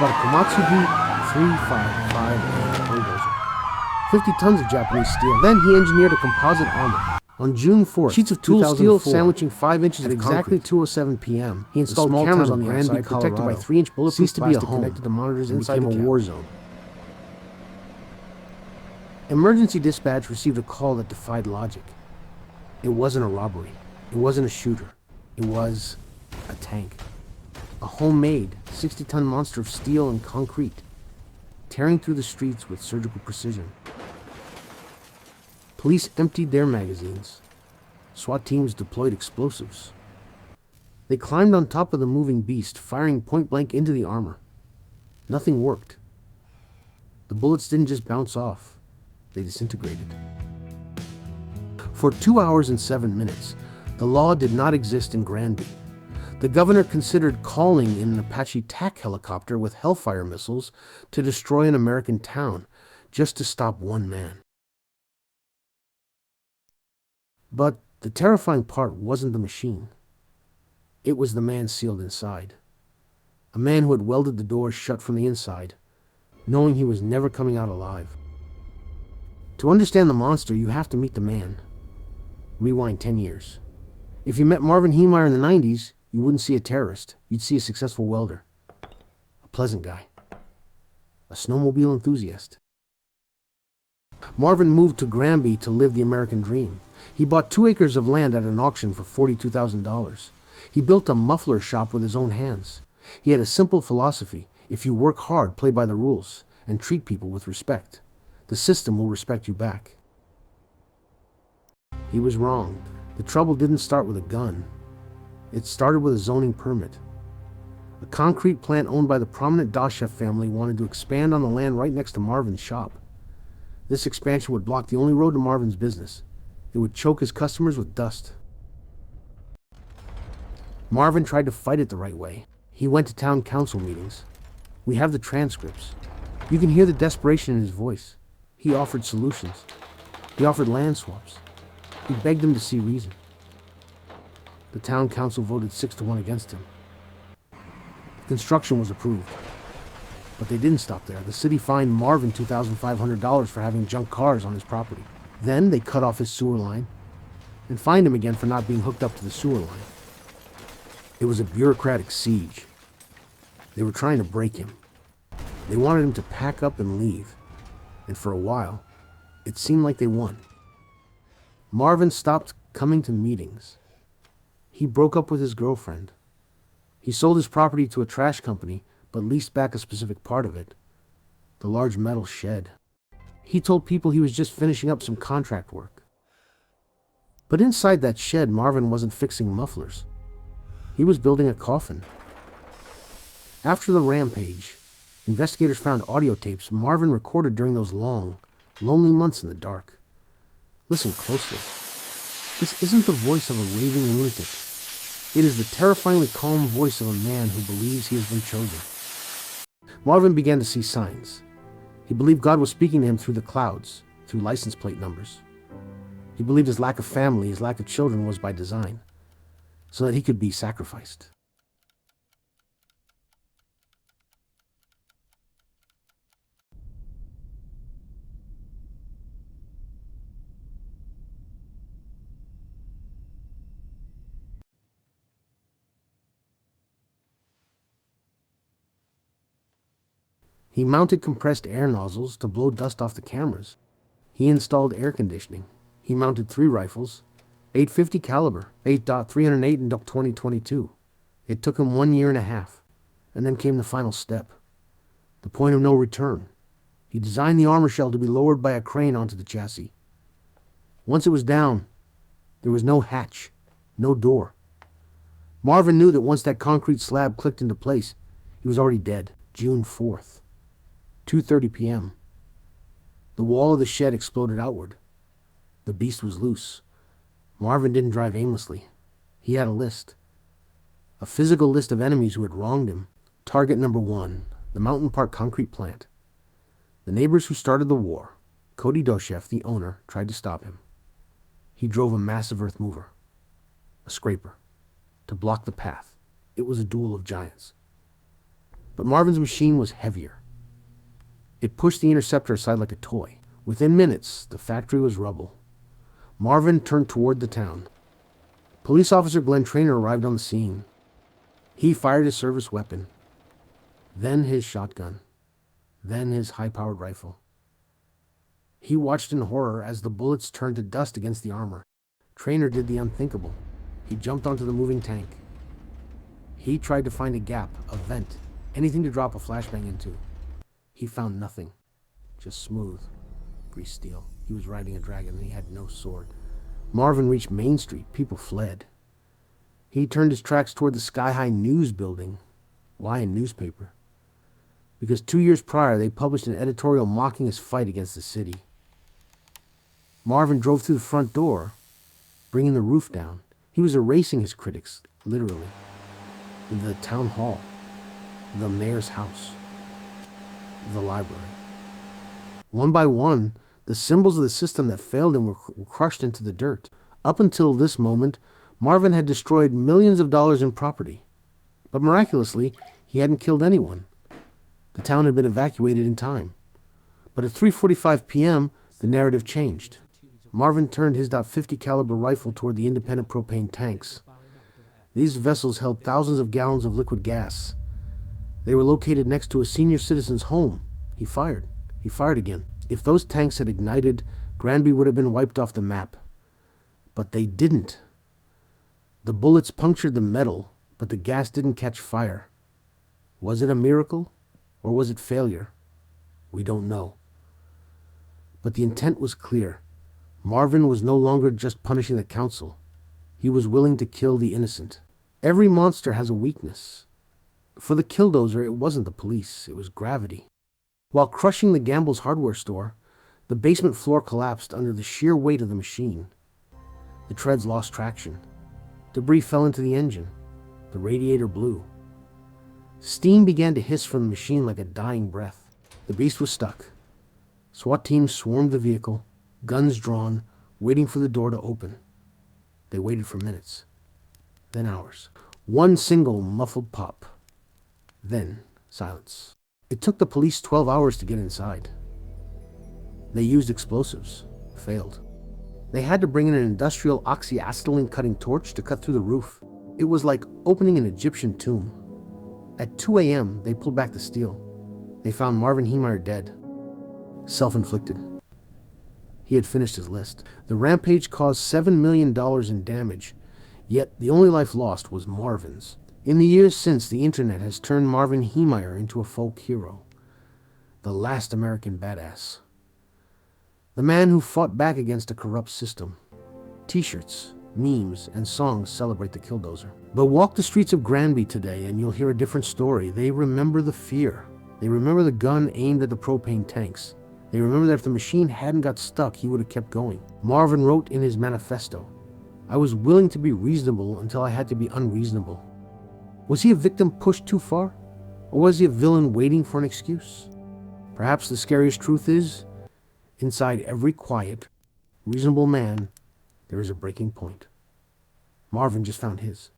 about a Komatsu 355 bulldozer. 50 tons of Japanese steel. Then he engineered a composite armor. On June 4th, sheets of tool steel sandwiching 5 inches at exactly 2:07 p.m. He installed cameras on the Granby, protected by 3-inch bulletproof plastic connected to monitors inside became a war zone. Emergency dispatch received a call that defied logic. It wasn't a robbery. It wasn't a shooter. It was a tank. A homemade 60-ton monster of steel and concrete, tearing through the streets with surgical precision. Police emptied their magazines. SWAT teams deployed explosives. They climbed on top of the moving beast, firing point-blank into the armor. Nothing worked. The bullets didn't just bounce off. They disintegrated. For 2 hours and 7 minutes, the law did not exist in Granby. The governor considered calling in an Apache TAC helicopter with Hellfire missiles to destroy an American town, just to stop one man. But the terrifying part wasn't the machine. It was the man sealed inside. A man who had welded the doors shut from the inside, knowing he was never coming out alive. To understand the monster, you have to meet the man. Rewind 10 years. If you met Marvin Heemeyer in the 90s, you wouldn't see a terrorist. You'd see a successful welder. A pleasant guy. A snowmobile enthusiast. Marvin moved to Granby to live the American dream. He bought 2 acres of land at an auction for $42,000. He built a muffler shop with his own hands. He had a simple philosophy. If you work hard, play by the rules, and treat people with respect, the system will respect you back. He was wrong. The trouble didn't start with a gun. It started with a zoning permit. A concrete plant owned by the prominent Dashev family wanted to expand on the land right next to Marvin's shop. This expansion would block the only road to Marvin's business. It would choke his customers with dust. Marvin tried to fight it the right way. He went to town council meetings. We have the transcripts. You can hear the desperation in his voice. He offered solutions. He offered land swaps. He begged them to see reason. The town council voted 6-1 against him. Construction was approved. But they didn't stop there. The city fined Marvin $2,500 for having junk cars on his property. Then they cut off his sewer line and fined him again for not being hooked up to the sewer line. It was a bureaucratic siege. They were trying to break him. They wanted him to pack up and leave. And for a while, it seemed like they won. Marvin stopped coming to meetings. He broke up with his girlfriend. He sold his property to a trash company, but leased back a specific part of it, the large metal shed. He told people he was just finishing up some contract work. But inside that shed, Marvin wasn't fixing mufflers. He was building a coffin. After the rampage, investigators found audio tapes Marvin recorded during those long, lonely months in the dark. Listen closely. This isn't the voice of a raving lunatic. It is the terrifyingly calm voice of a man who believes he has been chosen. Marvin began to see signs. He believed God was speaking to him through the clouds, through license plate numbers. He believed his lack of family, his lack of children was by design, so that he could be sacrificed. He mounted compressed air nozzles to blow dust off the cameras. He installed air conditioning. He mounted 3 rifles, 850 caliber, 8.308 and 2022. It took him 1.5 years, and then came the final step, the point of no return. He designed the armor shell to be lowered by a crane onto the chassis. Once it was down, there was no hatch, no door. Marvin knew that once that concrete slab clicked into place, he was already dead. June 4th. 2:30 p.m. The wall of the shed exploded outward. The beast was loose. Marvin didn't drive aimlessly. He had a list. A physical list of enemies who had wronged him. Target number 1, the Mountain Park concrete plant. The neighbors who started the war. Cody Dashev, the owner, tried to stop him. He drove a massive earth mover, a scraper, to block the path. It was a duel of giants. But Marvin's machine was heavier. It pushed the interceptor aside like a toy. Within minutes, the factory was rubble. Marvin turned toward the town. Police officer Glenn Trainor arrived on the scene. He fired his service weapon, then his shotgun, then his high-powered rifle. He watched in horror as the bullets turned to dust against the armor. Trainor did the unthinkable. He jumped onto the moving tank. He tried to find a gap, a vent, anything to drop a flashbang into. He found nothing, just smooth, greased steel. He was riding a dragon and he had no sword. Marvin reached Main Street. People fled. He turned his tracks toward the sky-high news building. Why a newspaper? Because 2 years prior, they published an editorial mocking his fight against the city. Marvin drove through the front door, bringing the roof down. He was erasing his critics, literally. The town hall, the mayor's house, the library. One by one, the symbols of the system that failed him were crushed into the dirt. Up until this moment, Marvin had destroyed millions of dollars in property. But miraculously, he hadn't killed anyone. The town had been evacuated in time. But at 3:45 p.m., the narrative changed. Marvin turned his .50 caliber rifle toward the independent propane tanks. These vessels held thousands of gallons of liquid gas. They were located next to a senior citizen's home. He fired. He fired again. If those tanks had ignited, Granby would have been wiped off the map. But they didn't. The bullets punctured the metal, but the gas didn't catch fire. Was it a miracle, or was it failure? We don't know. But the intent was clear. Marvin was no longer just punishing the council. He was willing to kill the innocent. Every monster has a weakness. For the Killdozer, it wasn't the police, it was gravity. While crushing the Gamble's hardware store, the basement floor collapsed under the sheer weight of the machine. The treads lost traction. Debris fell into the engine. The radiator blew. Steam began to hiss from the machine like a dying breath. The beast was stuck. SWAT teams swarmed the vehicle, guns drawn, waiting for the door to open. They waited for minutes, then hours. One single muffled pop, then silence. It took the police 12 hours to get inside. They used explosives, failed. They had to bring in an industrial oxyacetylene cutting torch to cut through the roof. It was like opening an Egyptian tomb. At 2 a.m., they pulled back the steel. They found Marvin Heemeyer dead. Self-inflicted. He had finished his list. The rampage caused $7 million in damage, yet the only life lost was Marvin's. In the years since, the internet has turned Marvin Heemeyer into a folk hero. The last American badass. The man who fought back against a corrupt system. T-shirts, memes, and songs celebrate the Killdozer. But walk the streets of Granby today and you'll hear a different story. They remember the fear. They remember the gun aimed at the propane tanks. They remember that if the machine hadn't got stuck, he would have kept going. Marvin wrote in his manifesto, "I was willing to be reasonable until I had to be unreasonable." Was he a victim pushed too far? Or was he a villain waiting for an excuse? Perhaps the scariest truth is, inside every quiet, reasonable man, there is a breaking point. Marvin just found his.